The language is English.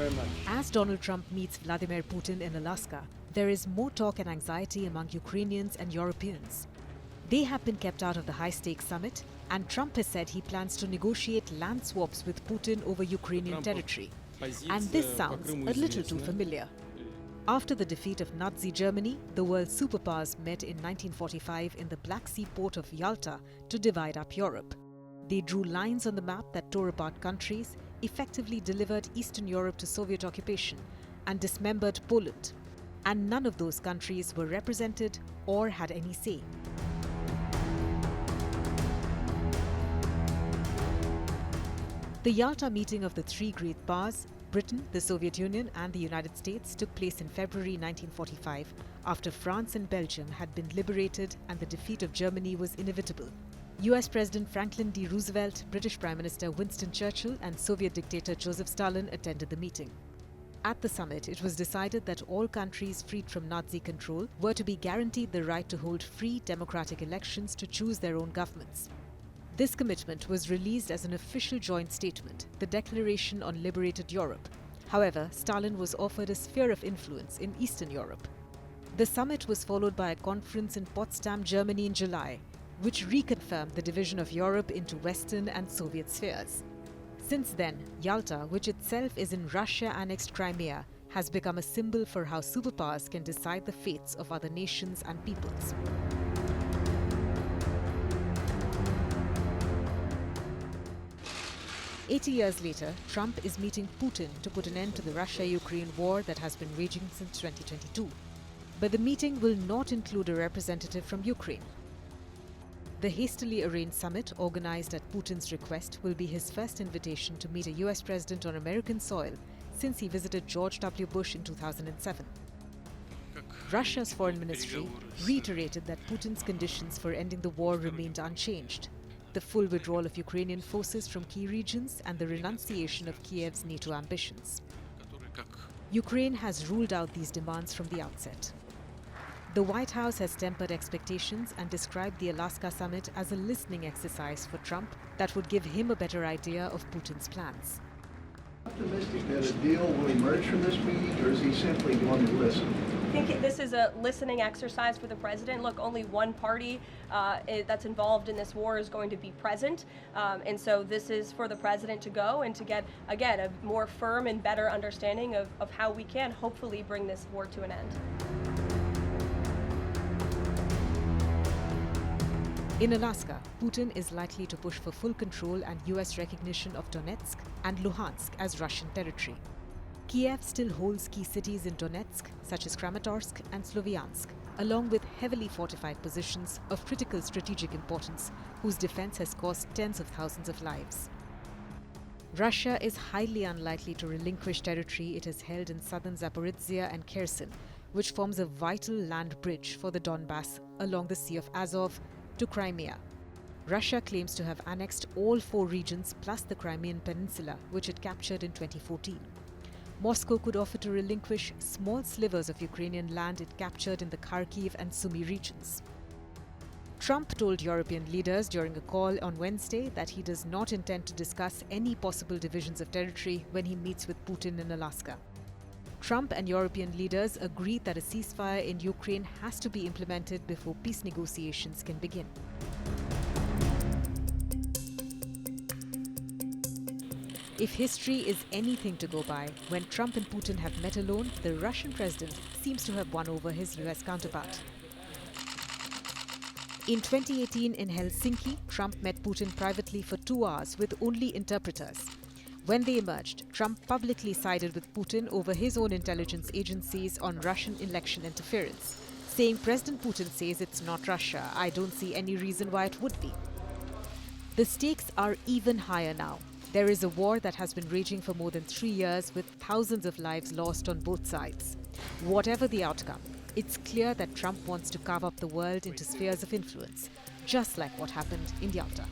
very much. As Donald Trump meets Vladimir Putin in Alaska, there is more talk and anxiety among Ukrainians and Europeans. They have been kept out of the high-stakes summit, and Trump has said he plans to negotiate land swaps with Putin over Ukrainian territory. And this sounds a little too familiar. After the defeat of Nazi Germany, the world's superpowers met in 1945 in the Black Sea port of Yalta to divide up Europe. They drew lines on the map that tore apart countries, effectively delivered Eastern Europe to Soviet occupation, and dismembered Poland. And none of those countries were represented or had any say. The Yalta meeting of the three great powers, Britain, the Soviet Union and the United States, took place in February 1945 after France and Belgium had been liberated and the defeat of Germany was inevitable. US President Franklin D. Roosevelt, British Prime Minister Winston Churchill and Soviet dictator Joseph Stalin attended the meeting. At the summit, it was decided that all countries freed from Nazi control were to be guaranteed the right to hold free democratic elections to choose their own governments. This commitment was released as an official joint statement, the Declaration on Liberated Europe. However, Stalin was offered a sphere of influence in Eastern Europe. The summit was followed by a conference in Potsdam, Germany in July, which reconfirmed the division of Europe into Western and Soviet spheres. Since then, Yalta, which itself is in Russia-annexed Crimea, has become a symbol for how superpowers can decide the fates of other nations and peoples. "80 years later, Trump is meeting Putin to put an end to the Russia-Ukraine war that has been raging since 2022. But the meeting will not include a representative from Ukraine. The hastily arranged summit, organized at Putin's request, will be his first invitation to meet a US president on American soil since he visited George W. Bush in 2007. Russia's foreign ministry reiterated that Putin's conditions for ending the war remained unchanged: the full withdrawal of Ukrainian forces from key regions and the renunciation of Kiev's NATO ambitions. Ukraine has ruled out these demands from the outset. The White House has tempered expectations and described the Alaska summit as a listening exercise for Trump that would give him a better idea of Putin's plans. Optimistic that a deal will emerge from this meeting, or is he simply going to listen? I think this is a listening exercise for the president. Look, only one party that's involved in this war is going to be present. And so this is for the president to go and to get, again, a more firm and better understanding of how we can hopefully bring this war to an end. In Alaska, Putin is likely to push for full control and US recognition of Donetsk and Luhansk as Russian territory. Kiev still holds key cities in Donetsk, such as Kramatorsk and Sloviansk, along with heavily fortified positions of critical strategic importance, whose defense has cost tens of thousands of lives. Russia is highly unlikely to relinquish territory it has held in southern Zaporizhia and Kherson, which forms a vital land bridge for the Donbass along the Sea of Azov to Crimea. Russia claims to have annexed all four regions plus the Crimean Peninsula, which it captured in 2014. Moscow could offer to relinquish small slivers of Ukrainian land it captured in the Kharkiv and Sumy regions. Trump told European leaders during a call on Wednesday that he does not intend to discuss any possible divisions of territory when he meets with Putin in Alaska. Trump and European leaders agreed that a ceasefire in Ukraine has to be implemented before peace negotiations can begin. If history is anything to go by, when Trump and Putin have met alone, the Russian president seems to have won over his US counterpart. In 2018 in Helsinki, Trump met Putin privately for 2 hours with only interpreters. When they emerged, Trump publicly sided with Putin over his own intelligence agencies on Russian election interference, saying President Putin says it's not Russia. I don't see any reason why it would be. The stakes are even higher now. There is a war that has been raging for more than 3 years with thousands of lives lost on both sides. Whatever the outcome, it's clear that Trump wants to carve up the world into spheres of influence, just like what happened in Yalta.